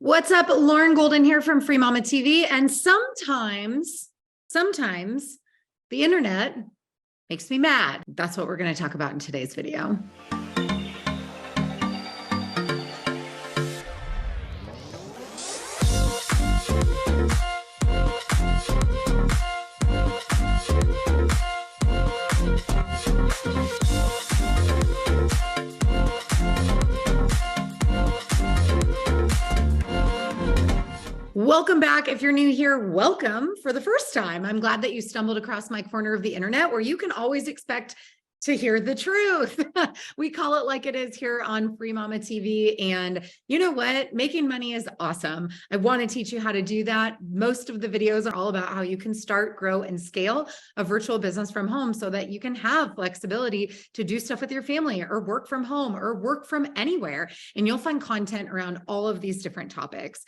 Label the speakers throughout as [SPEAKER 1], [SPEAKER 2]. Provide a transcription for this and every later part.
[SPEAKER 1] What's up? Lauren Golden here from FreeMamaTV. And sometimes the internet makes me mad. That's what we're going to talk about in today's video. Welcome back. If you're new here, welcome for the first time. I'm glad that you stumbled across my corner of the internet where you can always expect to hear the truth. We call it like it is here on FreeMamaTV. And you know what? Making money is awesome. I want to teach you how to do that. Most of the videos are all about how you can start, grow, and scale a virtual business from home so that you can have flexibility to do stuff with your family or work from home or work from anywhere. And you'll find content around all of these different topics.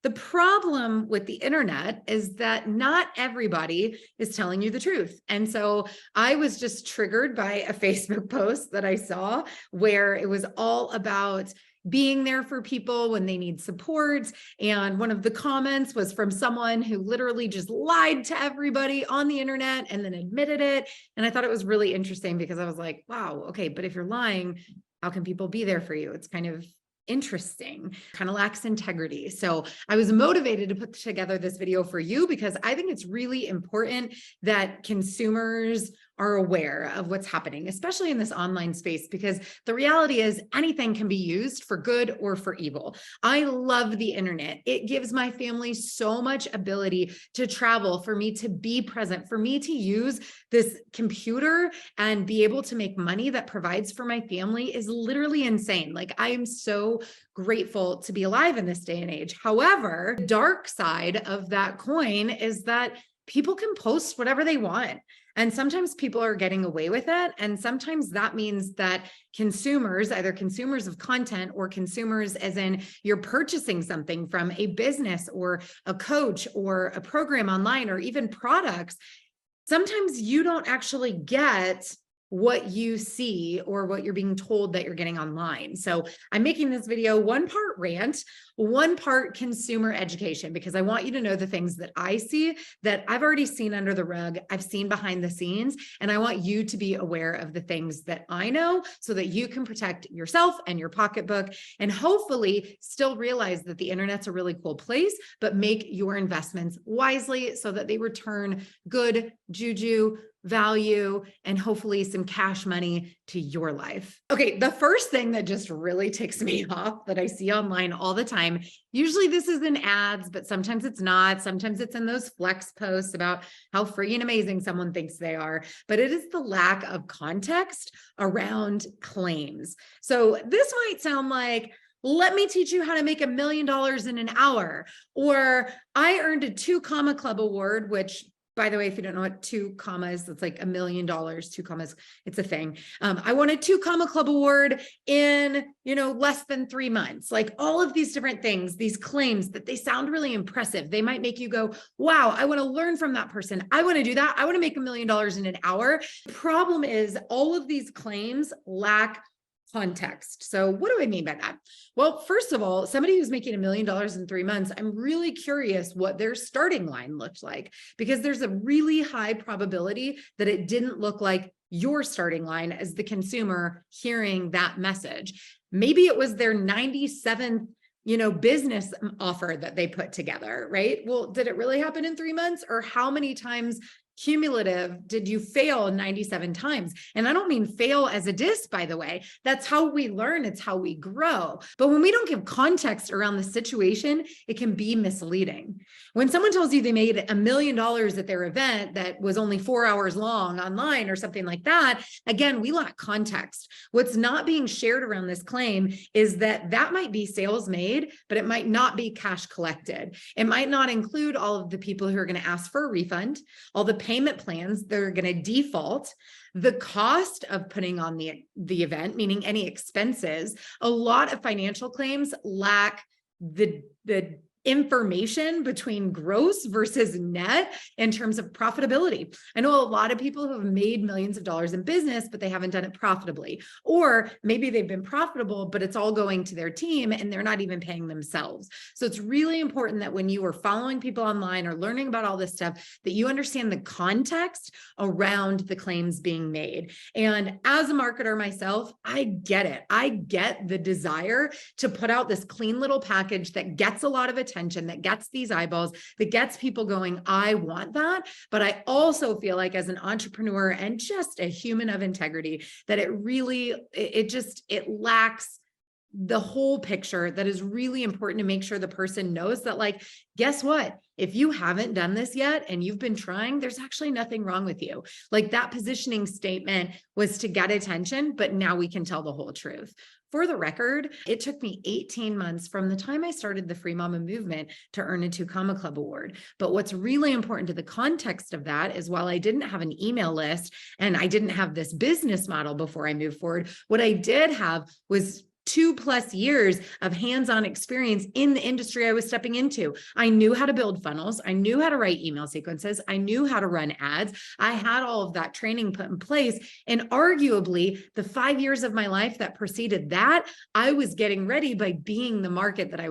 [SPEAKER 1] The problem with the internet is that not everybody is telling you the truth. And so I was just triggered by a Facebook post that I saw where it was all about being there for people when they need support. And one of the comments was from someone who literally just lied to everybody on the internet and then admitted it. And I thought it was really interesting because I was like, wow, okay, but if you're lying, how can people be there for you? It's kind of interesting, kind of lacks integrity. So I was motivated to put together this video for you because I think it's really important that consumers are aware of what's happening, especially in this online space, because the reality is anything can be used for good or for evil. I love the internet. It gives my family so much ability to travel, for me to be present, for me to use this computer and be able to make money that provides for my family is literally insane. Like, I am so grateful to be alive in this day and age. However, the dark side of that coin is that people can post whatever they want. And sometimes people are getting away with it. And sometimes that means that consumers, either consumers of content or consumers as in you're purchasing something from a business or a coach or a program online or even products, sometimes you don't actually get what you see or what you're being told that you're getting online. So I'm making this video one part rant, one part consumer education, because I want you to know the things that I see that I've already seen under the rug, I've seen behind the scenes, and I want you to be aware of the things that I know so that you can protect yourself and your pocketbook and hopefully still realize that the internet's a really cool place, but make your investments wisely so that they return good juju, value, and hopefully some cash money to your life. Okay, the first thing that just really ticks me off that I see online all the time, usually this is in ads, but sometimes it's not. Sometimes it's in those flex posts about how free and amazing someone thinks they are, but it is the lack of context around claims. So this might sound like, let me teach you how to make $1 million in an hour, or I earned a 2 Comma Club award, which, by the way, if you don't know what 2 commas, it's like $1 million, 2 commas, it's a thing. I won a 2 Comma Club award in, less than 3 months. Like all of these different things, these claims that they sound really impressive. They might make you go, wow, I want to learn from that person. I want to do that. I want to make $1 million in an hour. The problem is all of these claims lack context. So what do I mean by that? Well, first of all, somebody who's making $1 million in 3 months, I'm really curious what their starting line looked like, because there's a really high probability that it didn't look like your starting line as the consumer hearing that message. Maybe it was their 97th business offer that they put together, right? Well, did it really happen in 3 months, or how many times cumulative did you fail 97 times? And I don't mean fail as a diss, by the way. That's how we learn. It's how we grow. But when we don't give context around the situation, it can be misleading. When someone tells you they made $1 million at their event that was only 4 hours long online or something like that, again, we lack context. What's not being shared around this claim is that that might be sales made, but it might not be cash collected. It might not include all of the people who are going to ask for a refund, all the payment plans that are going to default, the cost of putting on the event, meaning any expenses. A lot of financial claims lack the information between gross versus net in terms of profitability. I know a lot of people who have made millions of dollars in business, but they haven't done it profitably. Or maybe they've been profitable, but it's all going to their team and they're not even paying themselves. So it's really important that when you are following people online or learning about all this stuff, that you understand the context around the claims being made. And as a marketer myself, I get it. I get the desire to put out this clean little package that gets a lot of attention, that gets these eyeballs, that gets people going, I want that. But I also feel like as an entrepreneur and just a human of integrity, that it really, it lacks the whole picture that is really important to make sure the person knows that, like, guess what? If you haven't done this yet and you've been trying, there's actually nothing wrong with you. Like, that positioning statement was to get attention, but now we can tell the whole truth. For the record, it took me 18 months from the time I started the Free Mama movement to earn a 2 Comma Club award. But what's really important to the context of that is, while I didn't have an email list and I didn't have this business model before I moved forward, what I did have was 2+ years of hands-on experience in the industry I was stepping into. I knew how to build funnels. I knew how to write email sequences. I knew how to run ads. I had all of that training put in place. And arguably, the 5 years of my life that preceded that, I was getting ready by being the market that I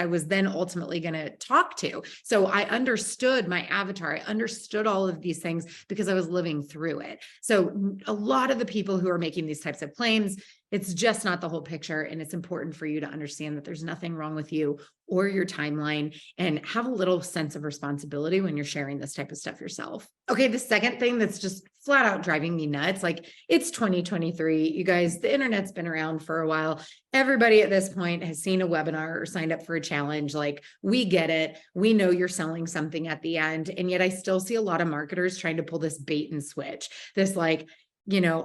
[SPEAKER 1] was then ultimately going to talk to. So I understood my avatar. I understood all of these things because I was living through it. So a lot of the people who are making these types of claims, it's just not the whole picture. And it's important for you to understand that there's nothing wrong with you or your timeline, and have a little sense of responsibility when you're sharing this type of stuff yourself. Okay, the second thing that's just flat out driving me nuts, like, it's 2023. You guys, the internet's been around for a while. Everybody at this point has seen a webinar or signed up for a challenge. Like, we get it. We know you're selling something at the end. And yet I still see a lot of marketers trying to pull this bait and switch, this like,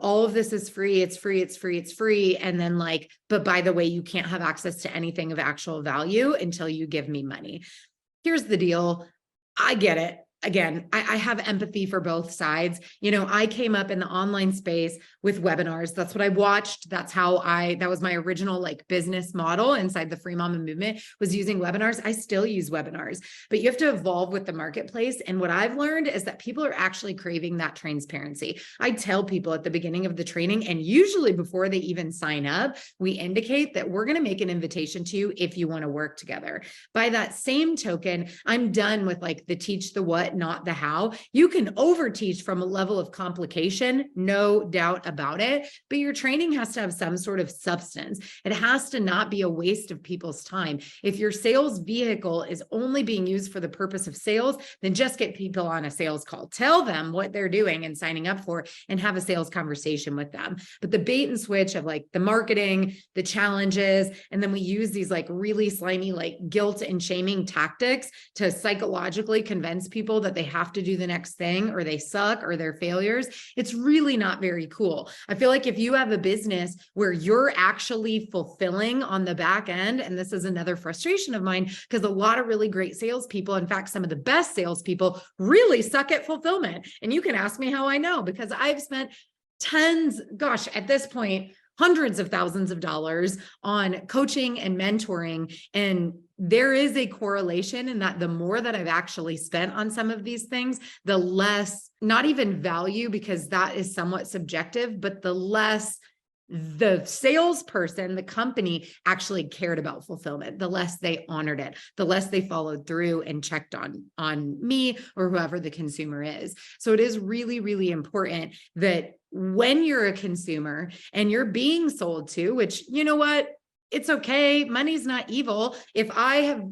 [SPEAKER 1] all of this is free. It's free. It's free. It's free. And then like, but by the way, you can't have access to anything of actual value until you give me money. Here's the deal. I get it. Again, I have empathy for both sides. I came up in the online space with webinars. That's what I watched. That was my original like business model inside the Free Mama movement, was using webinars. I still use webinars, but you have to evolve with the marketplace. And what I've learned is that people are actually craving that transparency. I tell people at the beginning of the training, and usually before they even sign up, we indicate that we're going to make an invitation to you if you want to work together. By that same token, I'm done with like the teach the what, not the how. You can overteach from a level of complication, no doubt about it, but your training has to have some sort of substance. It has to not be a waste of people's time. If your sales vehicle is only being used for the purpose of sales, then just get people on a sales call. Tell them what they're doing and signing up for, and have a sales conversation with them. But the bait and switch of like the marketing, the challenges, and then we use these like really slimy, like guilt and shaming tactics to psychologically convince people that they have to do the next thing, or they suck, or they're failures. It's really not very cool. I feel like if you have a business where you're actually fulfilling on the back end, and this is another frustration of mine, because a lot of really great salespeople, in fact, some of the best salespeople, really suck at fulfillment. And you can ask me how I know, because I've spent at this point, hundreds of thousands of dollars on coaching and mentoring. And there is a correlation in that the more that I've actually spent on some of these things, the less, not even value, because that is somewhat subjective, but the less the salesperson, the company, actually cared about fulfillment, the less they honored it, the less they followed through and checked on me or whoever the consumer is. So it is really, really important that when you're a consumer and you're being sold to, which, you know what? It's okay. Money's not evil. If I have,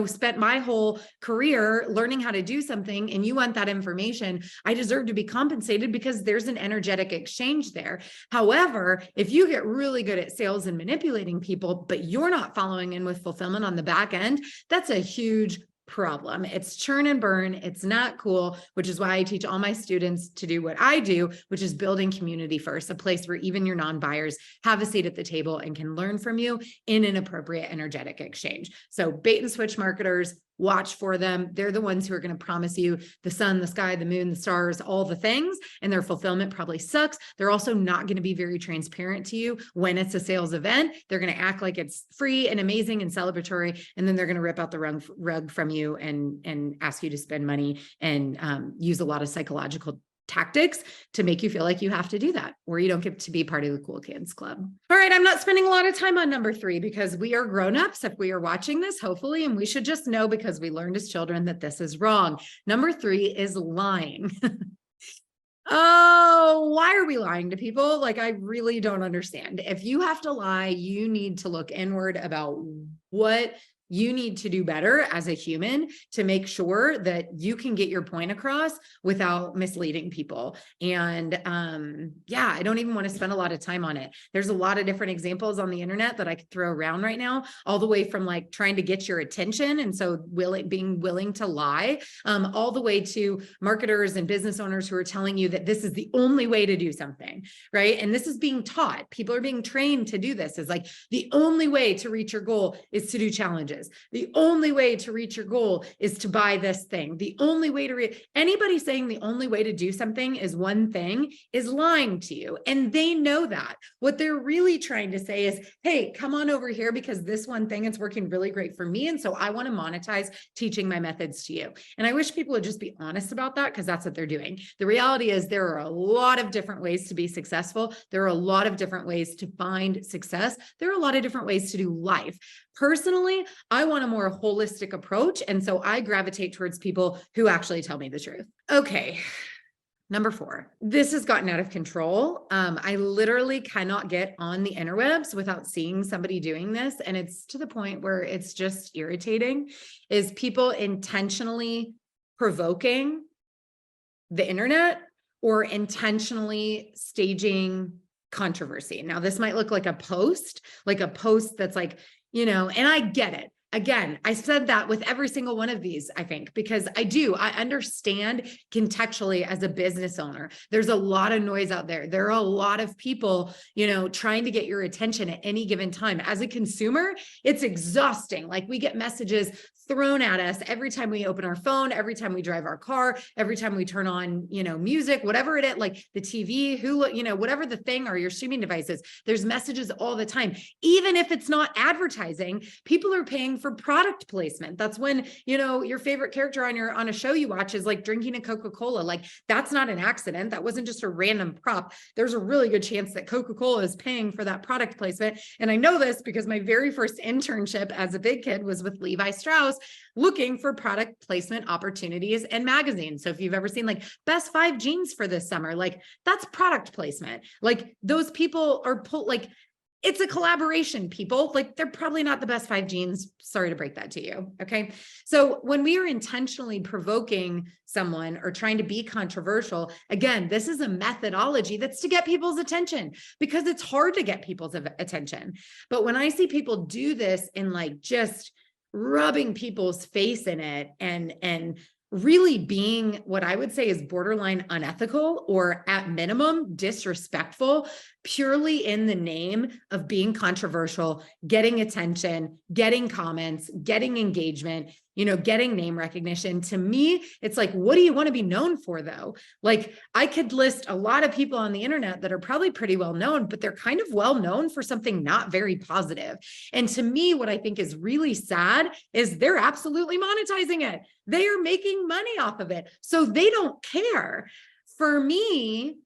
[SPEAKER 1] spent my whole career learning how to do something and you want that information, I deserve to be compensated, because there's an energetic exchange there. However, if you get really good at sales and manipulating people, but you're not following in with fulfillment on the back end, that's a huge problem. It's churn and burn. It's not cool, which is why I teach all my students to do what I do, which is building community first, a place where even your non-buyers have a seat at the table and can learn from you in an appropriate energetic exchange. So bait and switch marketers, watch for them. They're the ones who are going to promise you the sun, the sky, the moon, the stars, all the things, and their fulfillment probably sucks. They're also not going to be very transparent to you when it's a sales event. They're going to act like it's free and amazing and celebratory, and then they're going to rip out the rug from you and ask you to spend money and use a lot of psychological tactics to make you feel like you have to do that, or you don't get to be part of the cool kids club. All right, I'm not spending a lot of time on number 3 because we are grown-ups if we are watching this, hopefully, and we should just know because we learned as children that this is wrong. Number 3 is lying. Oh, why are we lying to people? Like, I really don't understand. If you have to lie, you need to look inward about what you need to do better as a human to make sure that you can get your point across without misleading people. And yeah, I don't even want to spend a lot of time on it. There's a lot of different examples on the internet that I could throw around right now, all the way from like trying to get your attention, and so being willing to lie, all the way to marketers and business owners who are telling you that this is the only way to do something, right? And this is being taught. People are being trained to do this. Is like the only way to reach your goal is to do challenges. The only way to reach your goal is to buy this thing. The only way to anybody saying the only way to do something is one thing is lying to you. And they know that. What they're really trying to say is, hey, come on over here because this one thing is working really great for me. And so I want to monetize teaching my methods to you. And I wish people would just be honest about that, because that's what they're doing. The reality is there are a lot of different ways to be successful. There are a lot of different ways to find success. There are a lot of different ways to do life. Personally, I want a more holistic approach. And so I gravitate towards people who actually tell me the truth. Okay. Number 4, this has gotten out of control. I literally cannot get on the interwebs without seeing somebody doing this. And it's to the point where it's just irritating, is people intentionally provoking the internet or intentionally staging controversy. Now, this might look like a post that's like, and I get it. Again, I said that with every single one of these, I think, because I understand contextually as a business owner, there's a lot of noise out there. There are a lot of people, trying to get your attention at any given time. As a consumer, it's exhausting. Like, we get messages thrown at us every time we open our phone, every time we drive our car, every time we turn on, music, whatever it is, like the TV, Hulu, whatever the thing, or your streaming devices, there's messages all the time. Even if it's not advertising, people are paying for product placement. That's when, your favorite character on a show you watch is like drinking a Coca-Cola. Like, that's not an accident. That wasn't just a random prop. There's a really good chance that Coca-Cola is paying for that product placement. And I know this because my very first internship as a big kid was with Levi Strauss, looking for product placement opportunities and magazines. So if you've ever seen like best 5 jeans for this summer, like that's product placement. Like, those people are it's a collaboration, people. Like, they're probably not the best 5 jeans. Sorry to break that to you. Okay. So when we are intentionally provoking someone or trying to be controversial, again, this is a methodology that's to get people's attention, because it's hard to get people's attention. But when I see people do this in like just rubbing people's face in it and really being what I would say is borderline unethical, or at minimum disrespectful, purely in the name of being controversial, getting attention, getting comments, getting engagement, getting name recognition. To me, it's like, what do you want to be known for though? Like, I could list a lot of people on the internet that are probably pretty well known, but they're kind of well known for something not very positive. And to me, what I think is really sad is they're absolutely monetizing it. They are making money off of it. So they don't care. For me,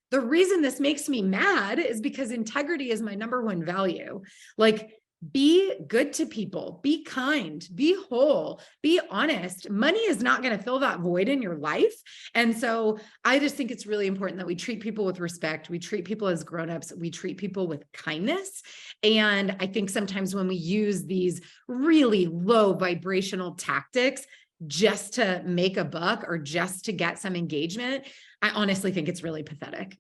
[SPEAKER 1] the reason this makes me mad is because integrity is my number one value. Like, be good to people, be kind, be whole, be honest. Money is not going to fill that void in your life. And so I just think it's really important that we treat people with respect. We treat people as grownups. We treat people with kindness. And I think sometimes when we use these really low vibrational tactics just to make a buck or just to get some engagement, I honestly think it's really pathetic.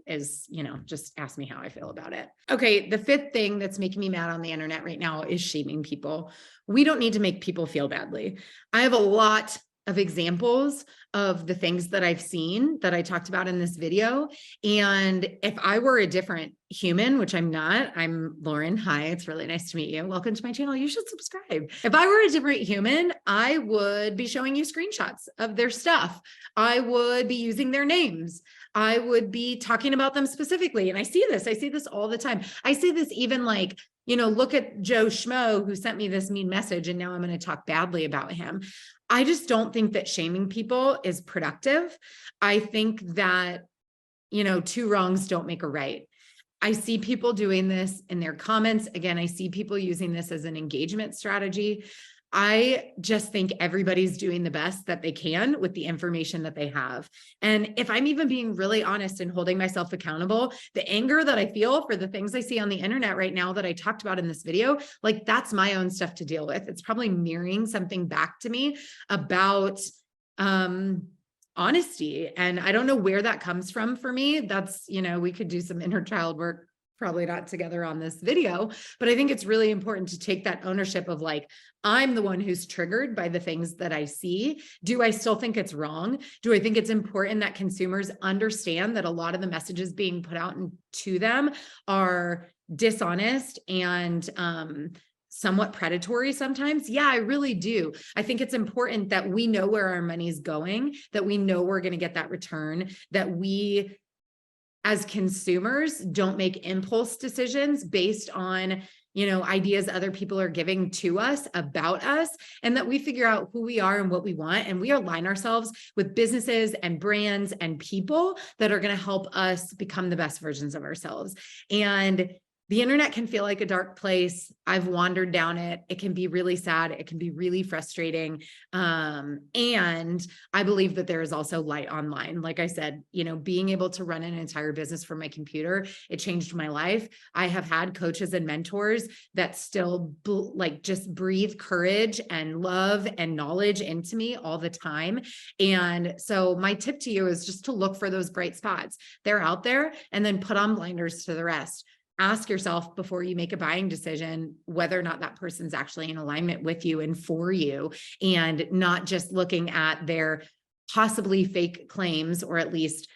[SPEAKER 1] Just ask me how I feel about it. Okay, the 5th thing that's making me mad on the internet right now is shaming people. We don't need to make people feel badly. I have a lot of examples of the things that I've seen that I talked about in this video. And if I were a different human, which I'm not, I'm Lauren. Hi, it's really nice to meet you. Welcome to my channel. You should subscribe. If I were a different human, I would be showing you screenshots of their stuff. I would be using their names. I would be talking about them specifically. And I see this all the time. I see this even like, look at Joe Schmo who sent me this mean message and now I'm going to talk badly about him. I just don't think that shaming people is productive. I think that, two wrongs don't make a right. I see people doing this in their comments. Again, I see people using this as an engagement strategy. I just think everybody's doing the best that they can with the information that they have. And if I'm even being really honest and holding myself accountable, the anger that I feel for the things I see on the internet right now that I talked about in this video, like that's my own stuff to deal with. It's probably mirroring something back to me about honesty. And I don't know where that comes from for me. That's, we could do some inner child work, probably not together on this video, but I think it's really important to take that ownership of like, I'm the one who's triggered by the things that I see. Do I still think it's wrong? Do I think it's important that consumers understand that a lot of the messages being put out to them are dishonest and somewhat predatory sometimes? Yeah, I really do. I think it's important that we know where our money's going, that we know we're going to get that return, that we as consumers don't make impulse decisions based on, ideas other people are giving to us about us, and that we figure out who we are and what we want. And we align ourselves with businesses and brands and people that are going to help us become the best versions of ourselves. And the internet can feel like a dark place. I've wandered down it. It can be really sad. It can be really frustrating. And I believe that there is also light online. Like I said, being able to run an entire business from my computer, it changed my life. I have had coaches and mentors that still just breathe courage and love and knowledge into me all the time. And so my tip to you is just to look for those bright spots. They're out there, and then put on blinders to the rest. Ask yourself before you make a buying decision whether or not that person's actually in alignment with you and for you, and not just looking at their possibly fake claims, or at least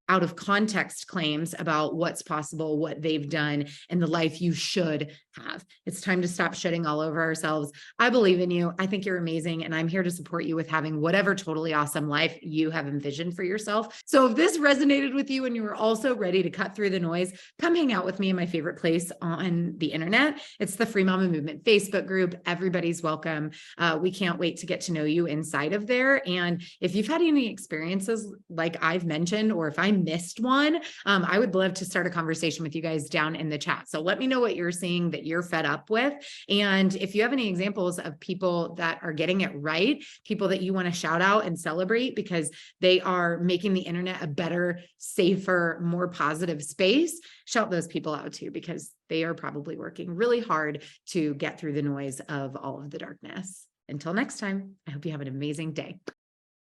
[SPEAKER 1] out of context claims about what's possible, what they've done, and the life you should have. It's time to stop shitting all over ourselves. I believe in you. I think you're amazing. And I'm here to support you with having whatever totally awesome life you have envisioned for yourself. So if this resonated with you and you were also ready to cut through the noise, come hang out with me in my favorite place on the internet. It's the Free Mama Movement Facebook group. Everybody's welcome. We can't wait to get to know you inside of there. And if you've had any experiences like I've mentioned, or if I missed one, I would love to start a conversation with you guys down in the chat. So let me know what you're seeing that you're fed up with. And if you have any examples of people that are getting it right, people that you want to shout out and celebrate because they are making the internet a better, safer, more positive space, shout those people out too, because they are probably working really hard to get through the noise of all of the darkness. Until next time, I hope you have an amazing day.